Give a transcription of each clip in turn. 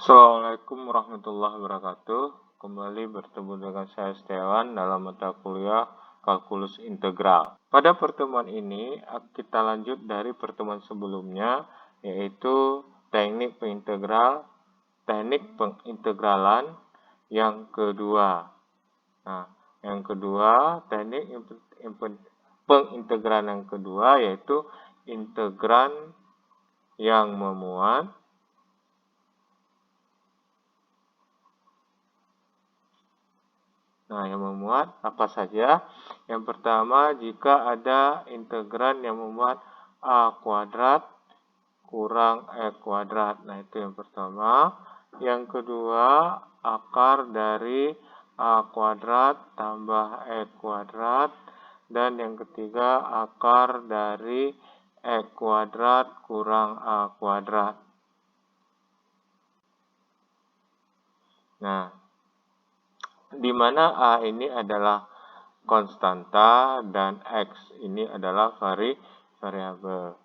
Assalamualaikum warahmatullahi wabarakatuh. Kembali bertemu dengan saya Setiawan dalam mata kuliah Kalkulus Integral. Pada pertemuan ini kita lanjut dari pertemuan sebelumnya, yaitu teknik pengintegralan yang kedua. Nah, yang kedua, teknik pengintegralan yang kedua yaitu integran yang memuat apa saja? Yang pertama, jika ada integran yang memuat A kuadrat kurang E kuadrat. Nah, itu yang pertama. Yang kedua, akar dari A kuadrat tambah E kuadrat. Dan yang ketiga, akar dari E kuadrat kurang A kuadrat. Nah, di mana A ini adalah konstanta dan X ini adalah variabel.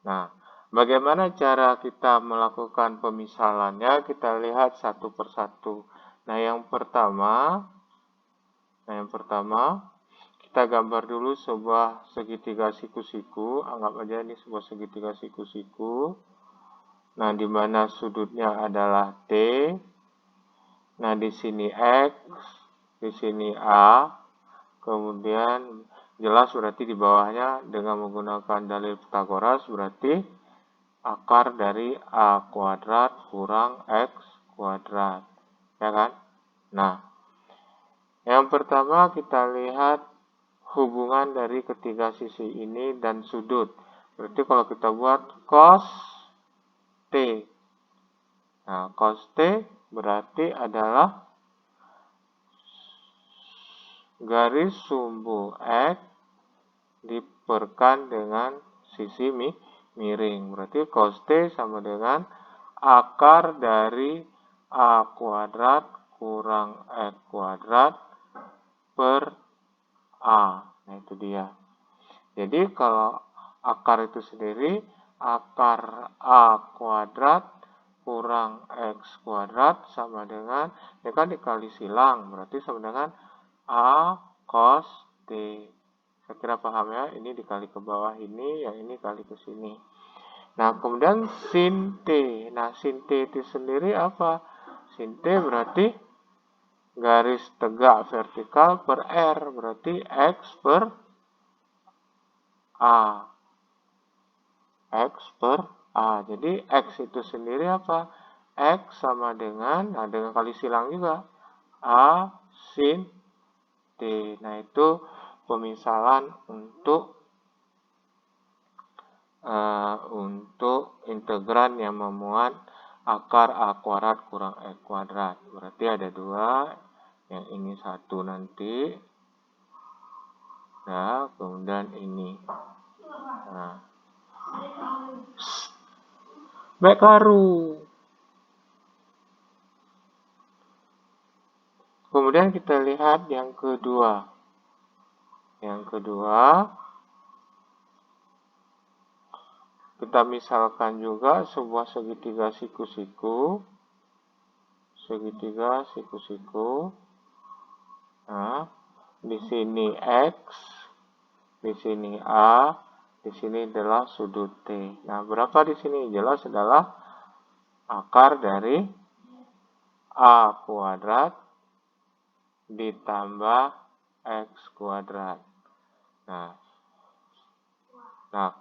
Nah, bagaimana cara kita melakukan pemisalannya? Kita lihat satu persatu. Nah, yang pertama kita gambar dulu sebuah segitiga siku-siku. Anggap aja ini sebuah segitiga siku-siku. Nah, di mana sudutnya adalah T. Nah, di sini X, di sini A, kemudian jelas berarti di bawahnya dengan menggunakan dalil Pythagoras berarti akar dari A kuadrat kurang X kuadrat, ya kan? Nah, yang pertama kita lihat hubungan dari ketiga sisi ini dan sudut. Berarti kalau kita buat cos T. Nah, cos T berarti adalah garis sumbu X diperkan dengan sisi miring. Berarti cos T sama dengan akar dari A kuadrat kurang X kuadrat per A. Nah, itu dia. Jadi kalau akar itu sendiri, akar A kuadrat kurang X kuadrat sama dengan, ya kan dikali silang, berarti sama dengan A cos T. Saya kira paham ya, ini dikali ke bawah ini, yang ini kali ke sini. Nah, kemudian sin T. Nah, sin T itu sendiri apa? Sin T berarti garis tegak vertikal per R, berarti X per A. X per A. Jadi X itu sendiri apa? X sama dengan, nah dengan kali silang juga, A sin T. Nah, itu pemisalan untuk integran yang memuat akar A kuadrat kurang E kuadrat. Berarti ada dua, yang ini satu nanti. Nah, kemudian ini. Nah, baik karu. Kemudian kita lihat yang kedua. Yang kedua, kita misalkan juga sebuah segitiga siku-siku. Segitiga siku-siku. Nah, di sini X, di sini A, di sini adalah sudut T. Nah, berapa di sini? Jelas adalah akar dari A kuadrat ditambah X kuadrat. Nah,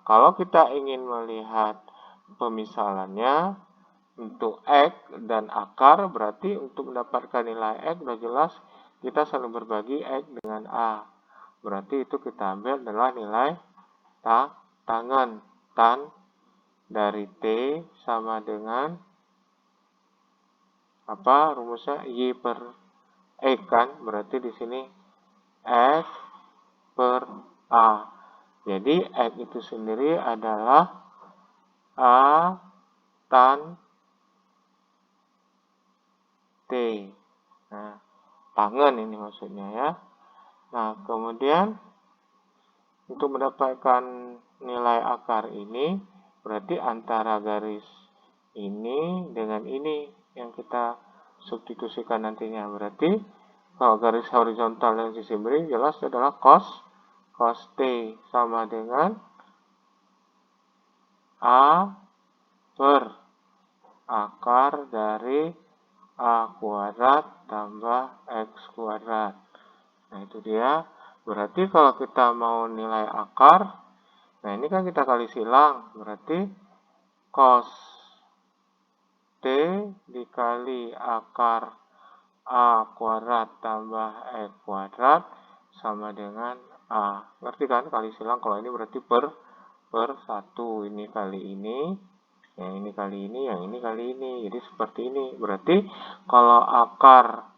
kalau kita ingin melihat pemisalannya untuk X dan akar, berarti untuk mendapatkan nilai X sudah jelas kita saling berbagi X dengan A. Berarti itu kita ambil adalah nilai tangen tan dari T sama dengan apa rumusnya? Y per E kan, berarti di sini X per A. Jadi X itu sendiri adalah A tan T. Nah, tangen ini maksudnya ya. Nah, kemudian untuk mendapatkan nilai akar ini, berarti antara garis ini dengan ini. yang kita substitusikan nantinya. Berarti kalau garis horizontal yang sisi miring jelas adalah cos T sama dengan A per akar dari A kuadrat tambah X kuadrat. Nah, itu dia. Berarti kalau kita mau nilai akar, nah ini kan kita kali silang. Berarti cos T dikali akar A kuadrat tambah X kuadrat sama dengan A. Ngerti kan kali silang? Kalau ini berarti per 1. Ini kali ini, yang ini kali ini, yang ini kali ini. Jadi seperti ini. Berarti kalau akar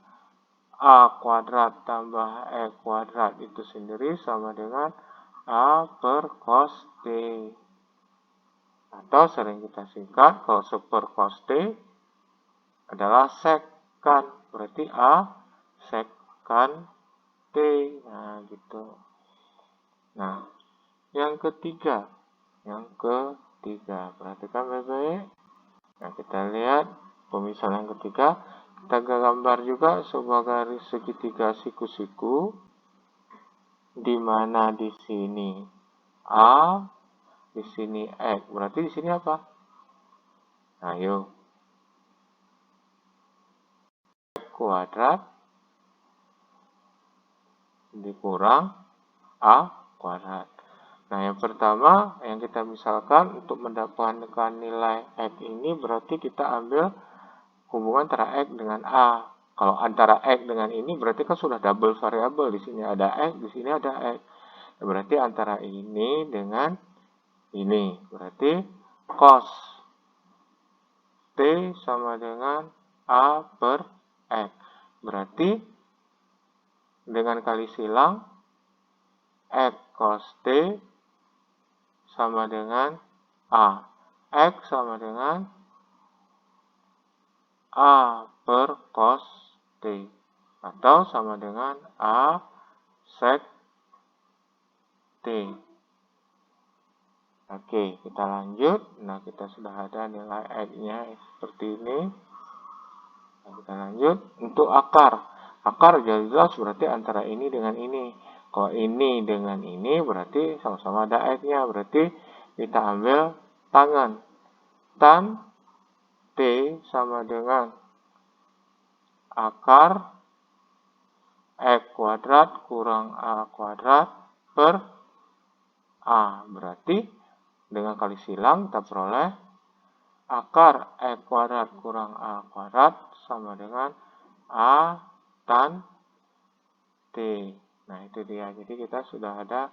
A kuadrat tambah E kuadrat itu sendiri sama dengan A per cos T. Atau sering kita singkat, kalau super cos T adalah sekan. Berarti A sekan T. Nah, gitu. Nah, yang ketiga. Perhatikan baik-baik. Nah, kita lihat pemisahan yang ketiga. Kita gambar juga sebuah garis segitiga siku-siku, di mana di sini A, di sini X. Berarti di sini apa? Nah, yuk. X kuadrat dikurang A kuadrat. Nah, yang pertama yang kita misalkan untuk mendapatkan nilai X ini berarti kita ambil hubungan antara X dengan A. Kalau antara X dengan ini berarti kan sudah double variabel. Di sini ada X, di sini ada X. Berarti antara ini dengan ini. Berarti cos T sama dengan A per X. Berarti dengan kali silang X cos T sama dengan A. X sama dengan A per cos T. Atau sama dengan A sec T. Oke, kita lanjut. Nah, kita sudah ada nilai X-nya seperti ini. Nah, kita lanjut. Untuk akar. Akar jelas berarti antara ini dengan ini. Kalau ini dengan ini berarti sama-sama ada X-nya. Berarti kita ambil tangan. Tan T sama dengan akar X kuadrat kurang A kuadrat per A. Berarti dengan kali silang kita peroleh akar X kuadrat kurang A kuadrat sama dengan A tan T. Nah, itu dia. Jadi kita sudah ada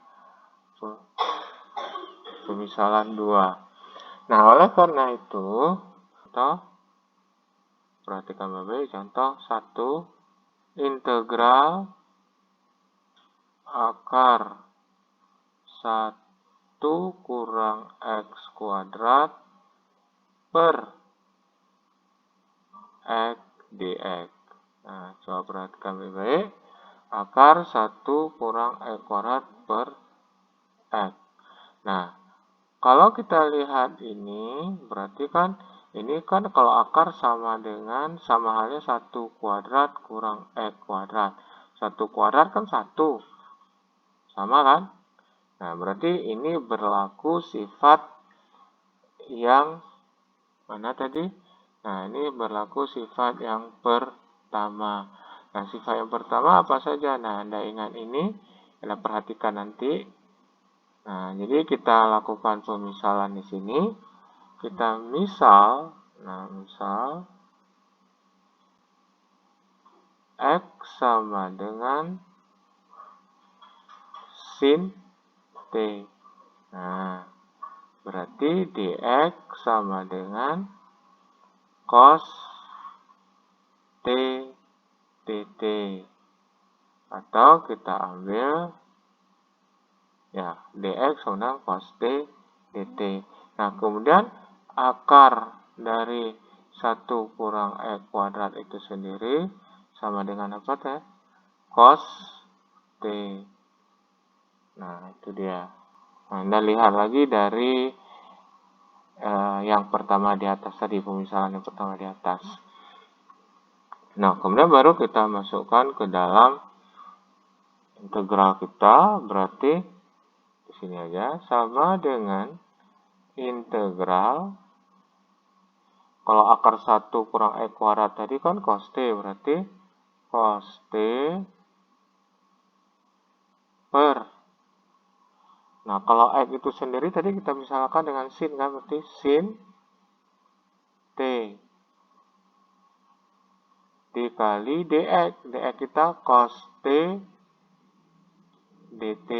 pemisalan 2. Nah, oleh karena itu, perhatikan baik-baik. Contoh 1, integral akar 1 kurang X kuadrat per X dx. Nah, coba perhatikan baik-baik. Akar 1 kurang X kuadrat per X. Nah, kalau kita lihat ini, berarti kan ini kan kalau akar sama halnya 1 kuadrat kurang X kuadrat. 1 kuadrat kan 1. Sama kan? Nah, berarti ini berlaku sifat yang mana tadi? Nah, ini berlaku sifat yang pertama. Nah, sifat yang pertama apa saja? Nah, Anda ingat ini. Anda perhatikan nanti. Nah, jadi kita lakukan pemisalan di sini. Kita misal X sama dengan sin T. Nah, berarti dx sama dengan cos T dt. Atau kita ambil ya dx sama dengan cos T dt. Nah, kemudian akar dari 1 kurang X kuadrat itu sendiri sama dengan apa teh? Cos T. Nah, itu dia. Nah, Anda lihat lagi dari yang pertama di atas tadi, pemisalan yang pertama di atas. Nah, kemudian baru kita masukkan ke dalam integral kita, berarti di sini aja sama dengan integral, kalau akar 1 kurang E kuadrat tadi kan cos T, berarti cos T per. Nah, kalau X itu sendiri tadi kita misalkan dengan sin kan, berarti sin T dikali dx. Dx kita cos T dt.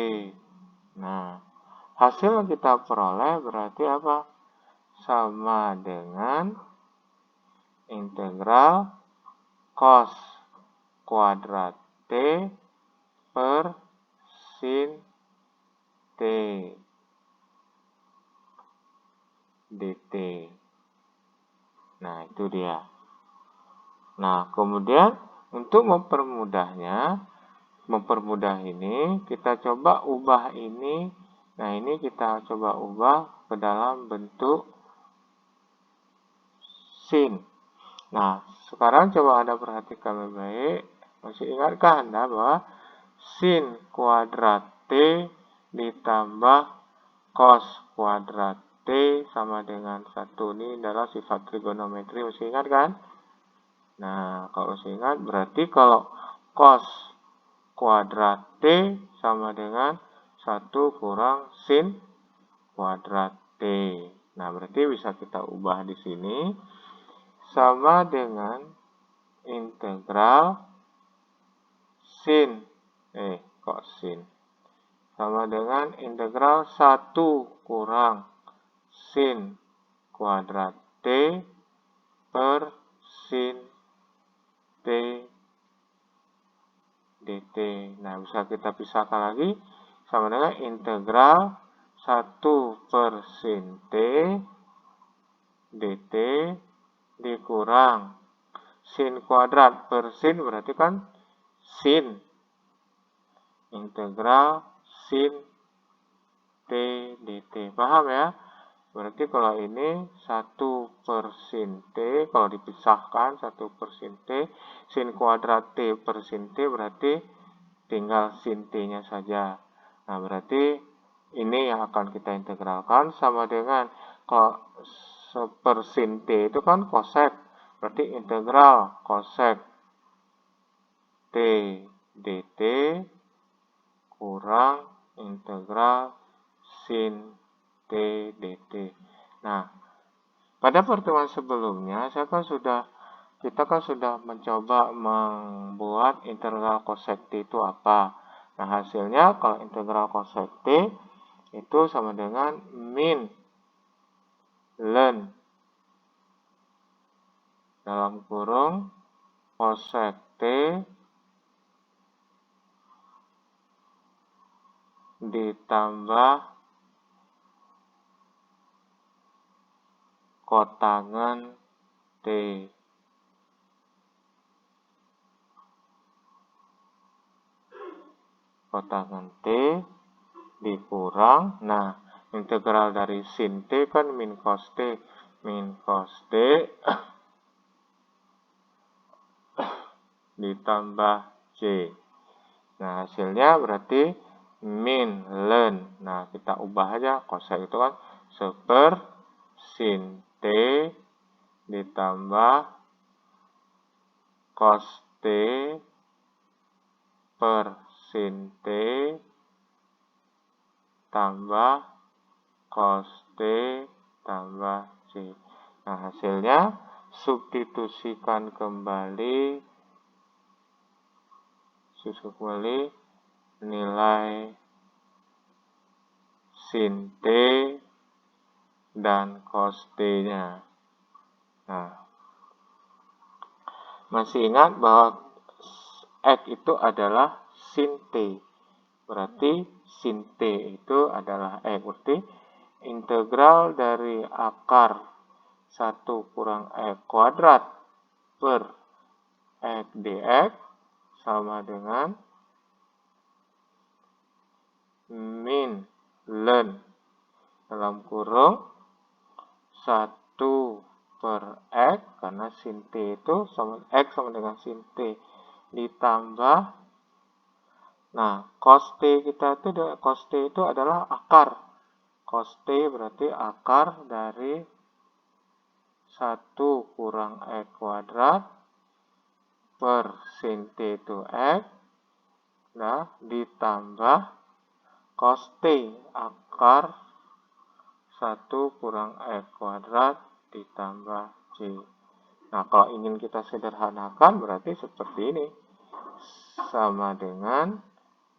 Nah, hasil yang kita peroleh berarti apa? Sama dengan integral cos kuadrat T per sin T dt. Nah, itu dia. Nah, kemudian untuk mempermudah ini, kita coba ubah ini. Nah, ini kita coba ubah ke dalam bentuk sin. Nah, sekarang coba Anda perhatikan baik-baik. Masih ingatkah Anda bahwa sin kuadrat T ditambah cos kuadrat T sama dengan 1. Ini adalah sifat trigonometri, masih ingat kan? Nah, kalau masih ingat, berarti kalau cos kuadrat T sama dengan 1 kurang sin kuadrat T. Nah, berarti bisa kita ubah di sini sama dengan integral sin. Sama dengan integral 1 kurang sin kuadrat T per sin T dt. Nah, bisa kita pisahkan lagi sama dengan integral 1 per sin T dt dikurang sin kuadrat per sin, berarti kan sin integral sin T dt. Paham ya? Berarti kalau ini 1 per sin T, kalau dipisahkan 1 per sin T, sin kuadrat T per sin T berarti tinggal sin T-nya saja. Nah, berarti ini yang akan kita integralkan sama dengan, kalau per sin T itu kan cosec, berarti integral cosec T dt kurang integral sin T dt. Nah, pada pertemuan sebelumnya kita kan sudah mencoba membuat integral cosec T itu apa. Nah, hasilnya kalau integral cosec T itu sama dengan min ln dalam kurung cosec T ditambah kotangan T. Kotangan T dikurang. Nah, integral dari sin T kan min cos T. Min cos T ditambah C. Nah, hasilnya berarti min ln. Nah, kita ubah aja. Cosec itu kan 1 sin T ditambah cos T per sin T tambah cos T tambah C. Nah, hasilnya substitusikan kembali nilai sin T dan cos T-nya. Nah, masih ingat bahwa X itu adalah sin T. Berarti sin T itu adalah X. Berarti integral dari akar 1 kurang X kuadrat per X dx sama dengan min ln dalam kurung 1 per X, karena sin T itu X sama dengan sin T, ditambah, nah cos T kita itu, cos T itu adalah akar, cos T berarti akar dari 1 kurang X kuadrat per sin T itu X, nah ditambah cos T akar 1 kurang X kuadrat ditambah C. Nah, kalau ingin kita sederhanakan berarti seperti ini. Sama dengan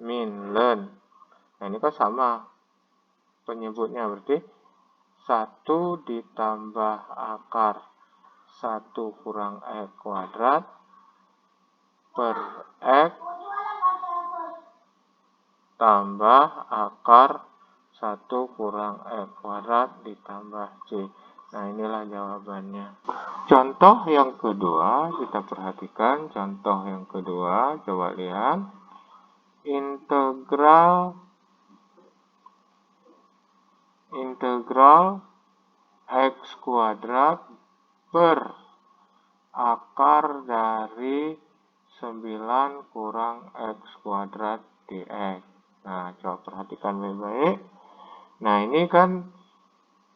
min ln. Nah, ini kan sama penyebutnya, berarti 1 ditambah akar 1 kurang X kuadrat per X tambah akar 1 kurang X kuadrat ditambah C. Nah, inilah jawabannya. Contoh yang kedua, kita perhatikan contoh yang kedua. Coba lihat. Integral X kuadrat per akar dari 9 kurang X kuadrat dx. Nah, coba perhatikan baik-baik. Nah, ini kan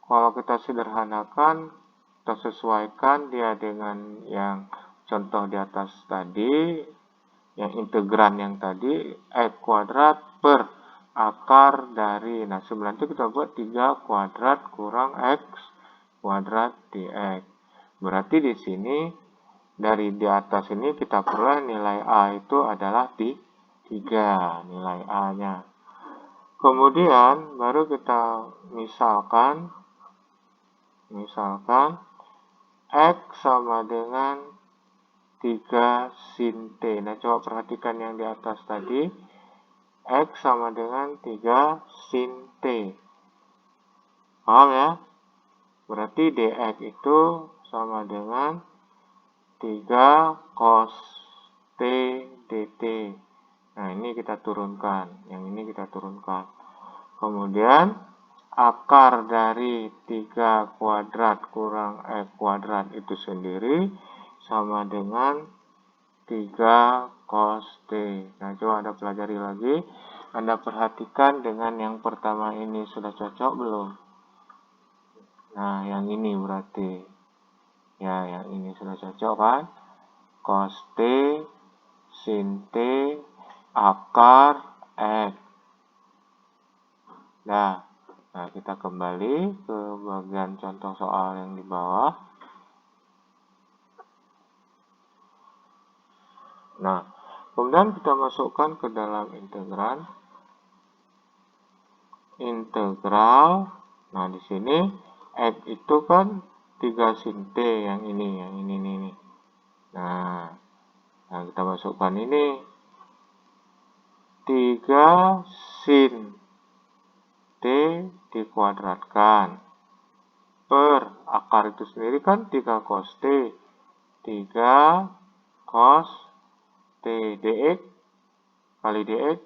kalau kita sederhanakan, kita sesuaikan dia dengan yang contoh di atas tadi, yang integran yang tadi, X kuadrat per akar dari, nah 9 itu kita buat 3 kuadrat kurang X kuadrat dx. Berarti di sini, dari di atas ini kita peroleh nilai A itu adalah 3, nilai A-nya. Kemudian baru kita misalkan X sama dengan 3 sin T. Nah, coba perhatikan yang di atas tadi. X sama dengan 3 sin T. Paham ya? Berarti dx itu sama dengan 3 cos T dt. Nah, ini kita turunkan. Yang ini kita turunkan. Kemudian, akar dari 3 kuadrat kurang X kuadrat itu sendiri sama dengan 3 cos T. Nah, coba Anda pelajari lagi. Anda perhatikan dengan yang pertama ini sudah cocok belum? Nah, yang ini berarti. Ya, yang ini sudah cocok kan? Cos T, sin T, akar X. Nah, kita kembali ke bagian contoh soal yang di bawah. Nah, kemudian kita masukkan ke dalam integral. Nah, di sini X itu kan 3 sin T, yang ini nih. Nah, kita masukkan ini 3 sin T dikuadratkan per akar itu sendiri kan 3 cos T, 3 cos T dx kali dx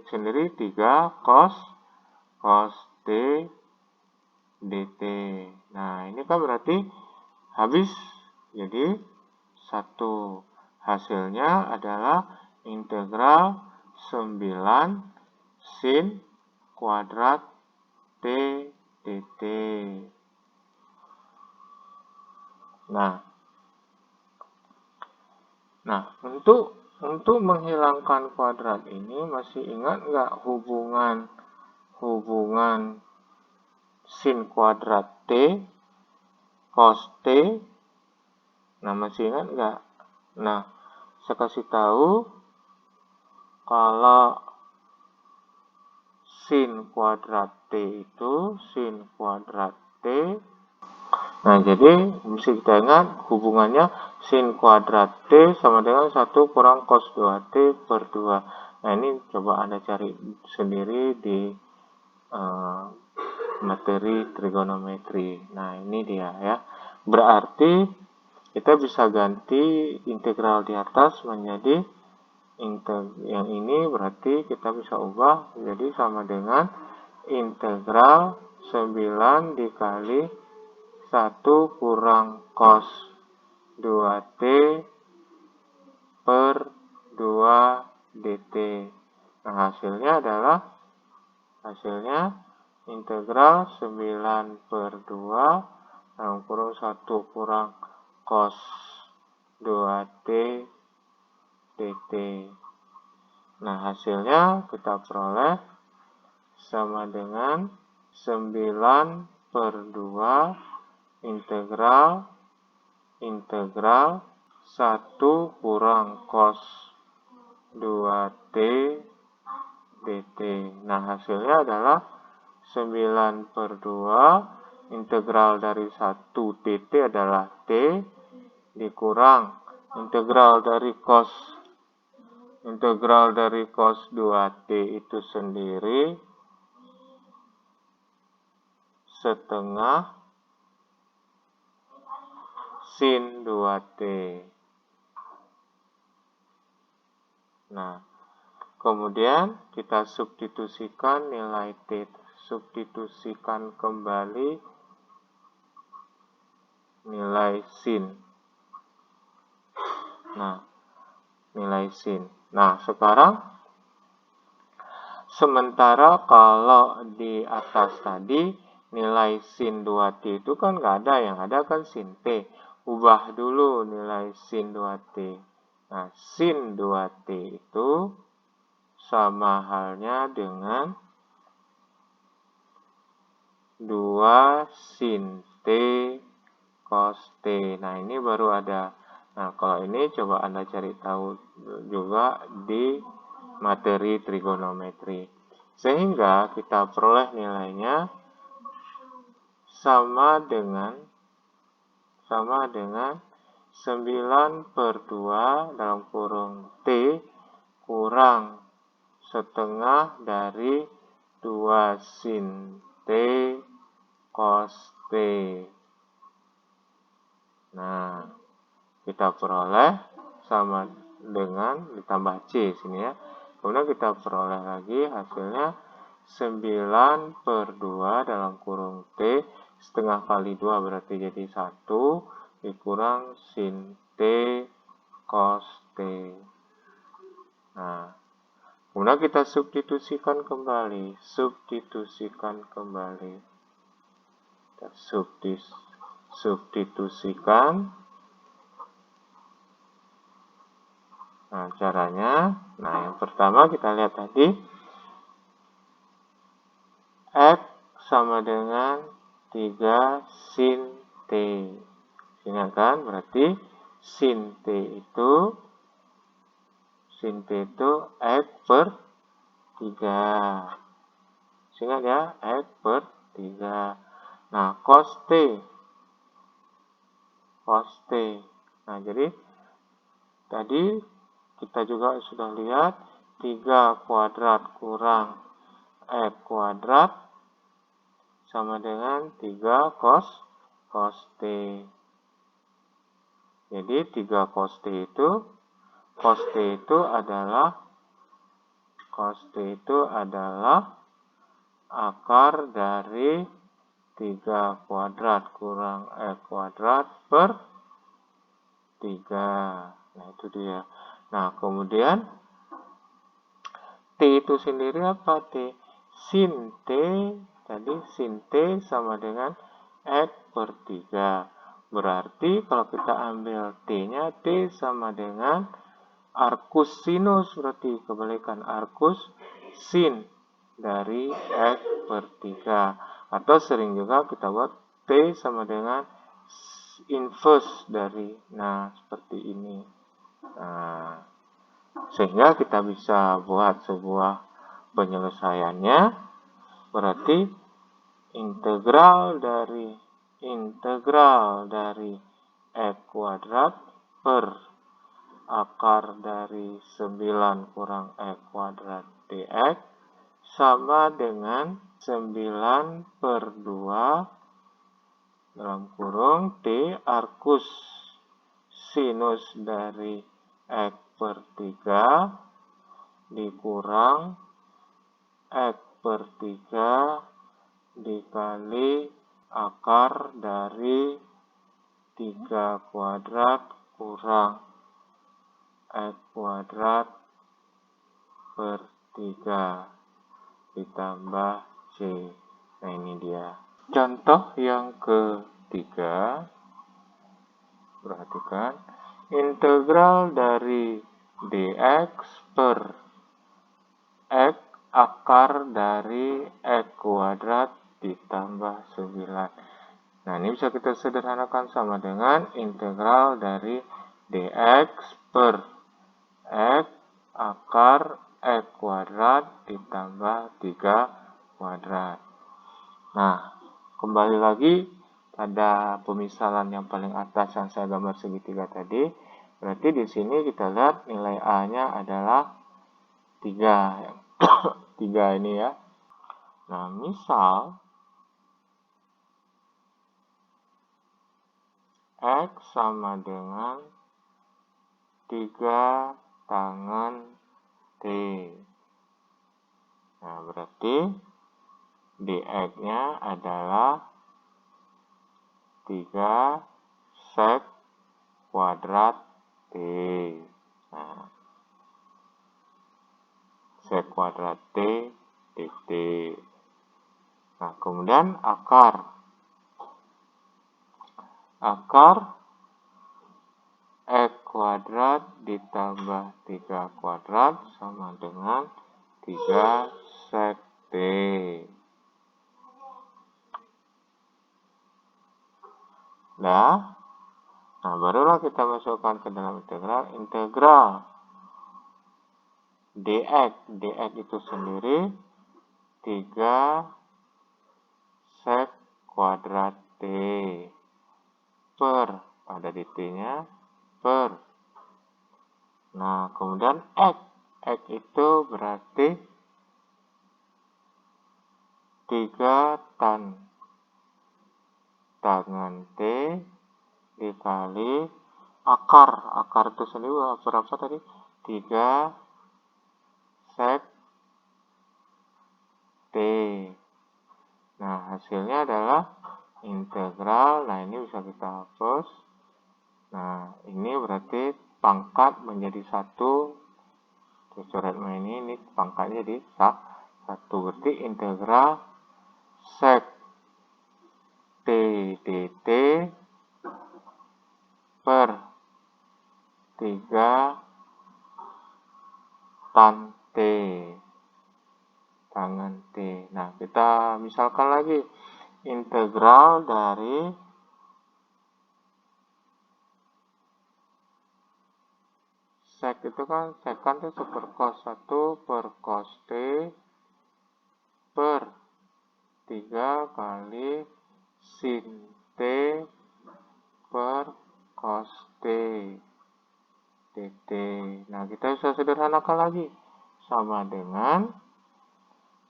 sendiri 3 cos T dt. Nah, ini kan berarti habis jadi 1. Hasilnya adalah integral 9 sin kuadrat T dt. Nah, untuk menghilangkan kuadrat ini, masih ingat nggak hubungan sin kuadrat T, cos T? Nah, masih ingat nggak? Nah, saya kasih tahu kalau sin kuadrat T itu sin kuadrat T. Nah, jadi mesti kita ingat hubungannya sin kuadrat T sama dengan 1 kurang cos 2T per 2. Nah, ini coba Anda cari sendiri di materi trigonometri. Nah, ini dia ya. Berarti kita bisa ganti integral di atas menjadi yang ini, berarti kita bisa ubah jadi sama dengan integral 9 dikali 1 kurang cos 2t per 2 dt. Nah, hasilnya adalah integral 9 per 2 dalam kurung 1 kurang cos 2t dt. Nah, hasilnya kita peroleh sama dengan 9 per 2 integral 1 kurang cos 2t dt. Nah, hasilnya adalah 9 per 2 integral dari 1 dt adalah t dikurang integral dari cos 2t itu sendiri setengah sin 2t. Nah, kemudian kita substitusikan nilai t, substitusikan kembali nilai sin. Nah, sekarang sementara kalau di atas tadi nilai sin 2t itu kan nggak ada, yang ada kan sin t. Ubah dulu nilai sin 2t. Nah, sin 2t itu sama halnya dengan 2 sin t cos t. Nah, ini baru ada. Nah, kalau ini coba Anda cari tahu juga di materi trigonometri. Sehingga kita peroleh nilainya sama dengan 9 per 2 dalam kurung t kurang setengah dari 2 sin t cos t. Nah, kita peroleh sama dengan ditambah c sini ya. Kemudian kita peroleh lagi hasilnya 9 per 2 dalam kurung t setengah kali 2 berarti jadi 1 dikurang sin t cos t. Nah, kemudian kita substitusikan kembali. Kita substitusikan. Nah, caranya, yang pertama kita lihat tadi, X sama dengan 3 sin t. Ingat kan? Berarti sin t itu X per 3. Ingat ya, X per 3. Nah, cos t. Nah, jadi tadi kita juga sudah lihat 3 kuadrat kurang X kuadrat sama dengan 3 cos t. Jadi 3 cos t itu adalah akar dari 3 kuadrat kurang X kuadrat per 3. Nah, itu dia. Nah, kemudian T itu sendiri apa? T. Sin T, tadi sin T sama dengan X per 3. Berarti kalau kita ambil T-nya, T sama dengan arcus sinus, berarti kebalikan arcus sin dari X per 3. Atau sering juga kita buat T sama dengan inverse dari, seperti ini. Nah, sehingga kita bisa buat sebuah penyelesaiannya, berarti integral dari X kuadrat per akar dari 9 kurang X kuadrat dx sama dengan 9 per 2 dalam kurung T arcus sinus dari X per 3 dikurang X per 3 dikali akar dari 3 kuadrat kurang X kuadrat per 3 ditambah C. Nah, ini dia. Contoh yang ketiga, perhatikan, integral dari dx per X akar dari X kuadrat ditambah 9. Nah, ini bisa kita sederhanakan sama dengan integral dari dx per X akar X kuadrat ditambah 3 kuadrat. Nah, kembali lagi pada pemisalan yang paling atas yang saya gambar segitiga tadi. Berarti di sini kita lihat nilai A-nya adalah 3. 3 ini ya. Nah, misal X sama dengan 3 tangan T. Nah, berarti dx-nya adalah 3 sek kuadrat T. Nah, sek kuadrat T dt. Nah, kemudian akar X kuadrat ditambah 3 kuadrat sama dengan 3 sek T. Nah, barulah kita masukkan ke dalam integral dx itu sendiri 3 sek kuadrat T per, ada di T-nya, per. Nah, kemudian X itu berarti 3 tangan T dikali akar itu sendiri berapa tadi? 3 sek T. Nah, hasilnya adalah integral. Nah, ini bisa kita hapus. Nah, ini berarti pangkat menjadi 1. Coret ini pangkatnya jadi 1. Berarti integral sek T dt per 3 tan T tangan T. Nah, kita misalkan lagi integral dari sek itu kan sekan itu 1 cos 1 per cos T per 3 kali sin T per cos T dt. Nah, kita bisa sederhanakan lagi sama dengan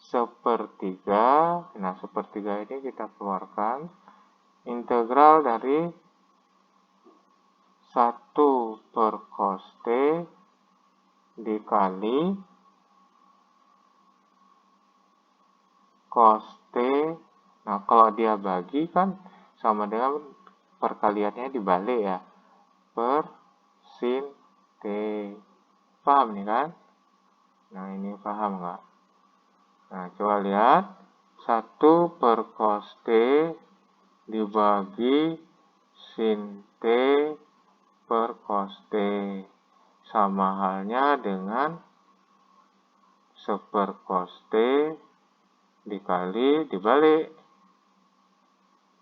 sepertiga. Nah, sepertiga ini kita keluarkan integral dari 1 per cos T dikali cos T. Nah, kalau dia bagi kan sama dengan perkaliannya dibalik ya, per sin T. Paham nih kan? Nah, ini paham nggak? Nah, coba lihat 1 per cos T dibagi sin T per cos T sama halnya dengan 1 per cos T dibalik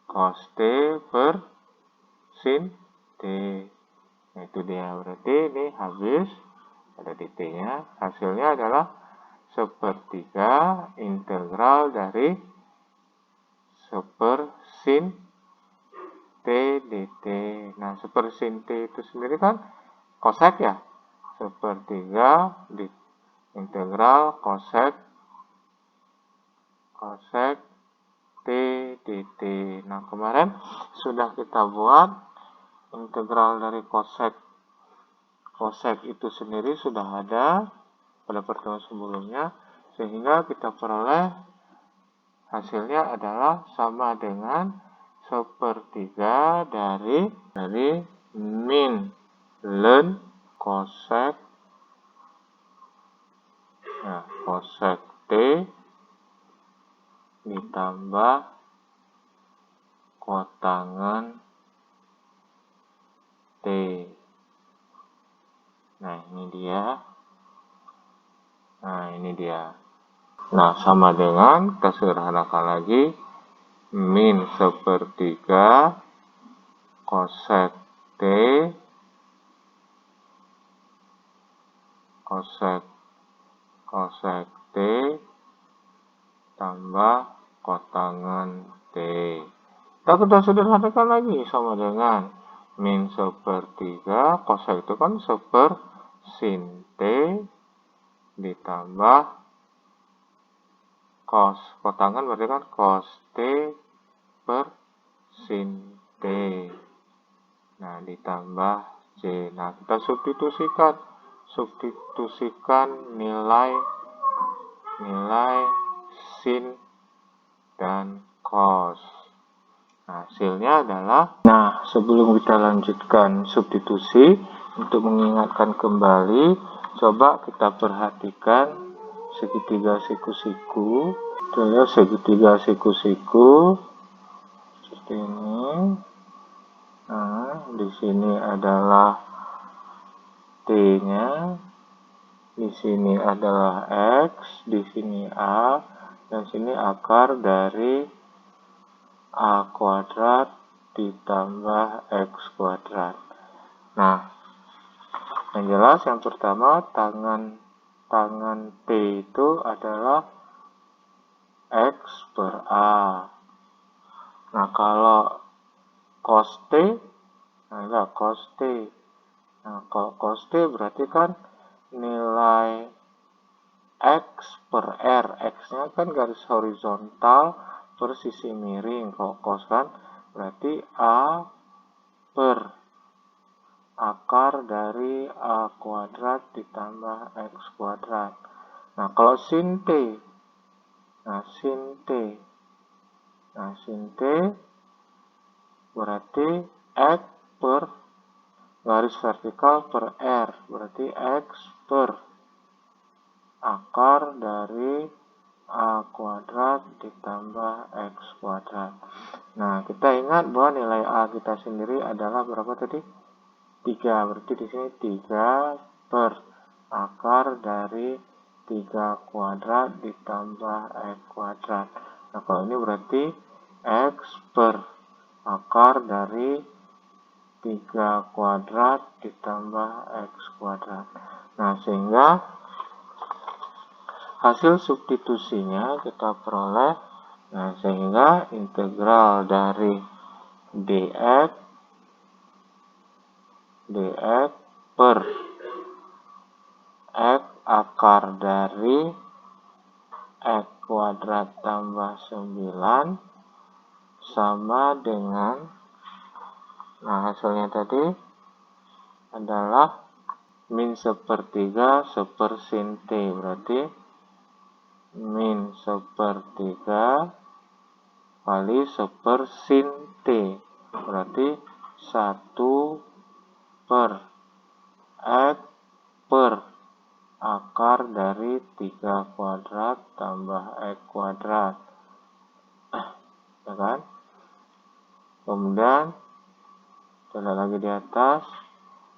cos T per sin T. Nah, itu dia, berarti ini habis ada di T-nya. Hasilnya adalah sepertiga integral dari 1 per sin T dt. Nah, 1 per sin T itu sendiri kan kosek ya, sepertiga di integral kosek T dt. Nah, kemarin sudah kita buat integral dari kosek itu sendiri, sudah ada pada pertemuan sebelumnya, sehingga kita peroleh hasilnya adalah sama dengan sepertiga dari min ln kosek T ditambah kotangan T. Nah, ini dia. Nah, sama dengan, kita sederhanakan lagi, min sepertiga kosek T kosek T tambah kotangan T. Kita sederhanakan lagi, sama dengan min sepertiga, kosek itu kan sin T ditambah cos, kotangan berarti kan cos T per sin T. Nah, ditambah J. Nah, kita substitusikan nilai sin dan cos. Nah, hasilnya adalah, nah, sebelum kita lanjutkan substitusi, untuk mengingatkan kembali, coba kita perhatikan segitiga siku-siku. Lihat segitiga siku-siku seperti ini. Nah, di sini adalah T-nya, di sini adalah X, di sini A, dan sini akar dari A kuadrat ditambah X kuadrat. Nah, yang jelas yang pertama tangan T itu adalah X per A. Nah, kalau cos T, cos T. Nah, kalau cos T berarti kan nilai X per R. X-nya kan garis horizontal per sisi miring. Kalau cos kan berarti A per akar dari A kuadrat ditambah X kuadrat. Nah, kalau sin T. Nah, sin T berarti X per garis vertikal per R. Berarti X per akar dari A kuadrat ditambah X kuadrat. Nah, kita ingat bahwa nilai A kita sendiri adalah berapa tadi? 3. Berarti di sini 3 per akar dari 3 kuadrat ditambah X kuadrat. Nah, kalau ini berarti X per akar dari 3 kuadrat ditambah X kuadrat. Nah, sehingga hasil substitusinya kita peroleh, nah, sehingga integral dari dx per X akar dari X kuadrat tambah 9 sama dengan, nah, hasilnya tadi adalah min sepertiga sin T. Berarti min sepertiga kali sin T. Berarti 1 per X per akar dari 3 kuadrat tambah X kuadrat. Ya kan? Kemudian kita lihat lagi di atas,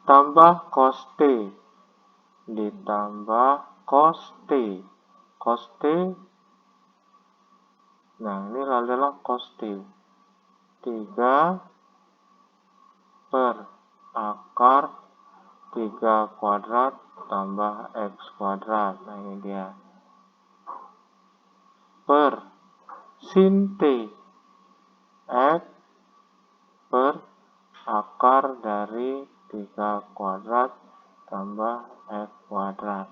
tambah cos T ditambah cos T. Cos T, nah, ini adalah cos T. 3 per akar 3 kuadrat tambah X kuadrat. Nah, ini dia. Per sin T. X per akar dari 3 kuadrat tambah X kuadrat.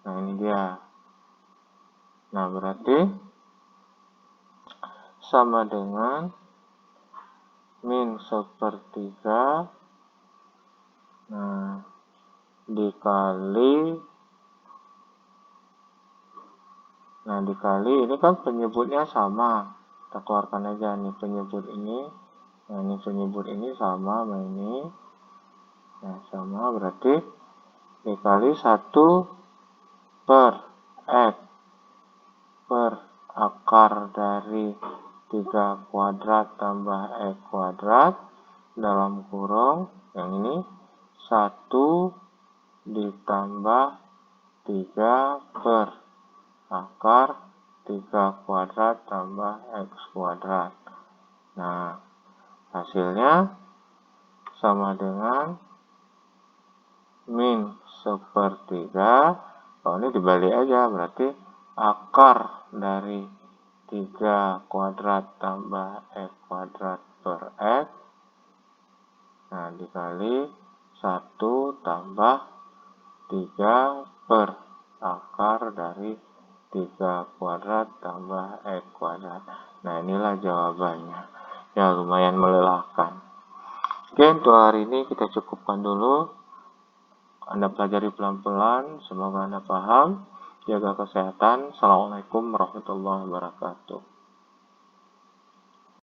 Nah, ini dia. Nah, berarti sama dengan min sepertiga, nah, dikali, ini kan penyebutnya sama. Kita keluarkan aja nih penyebut ini. Nah, ini penyebut ini sama ini. Nah, sama berarti dikali 1 per X per akar dari 3 kuadrat tambah X kuadrat dalam kurung yang ini 1 ditambah 3 per akar 3 kuadrat tambah X kuadrat. Nah, hasilnya sama dengan min 1/3. Kalau ini dibalik aja, berarti akar dari 3 kuadrat tambah X kuadrat per X. Nah, dikali 1 tambah 3 per akar dari 3 kuadrat tambah X kuadrat. Nah, inilah jawabannya. Ya, lumayan melelahkan. Oke, untuk hari ini kita cukupkan dulu. Anda pelajari pelan-pelan, semoga Anda paham. Jaga kesehatan. Assalamualaikum warahmatullahi wabarakatuh.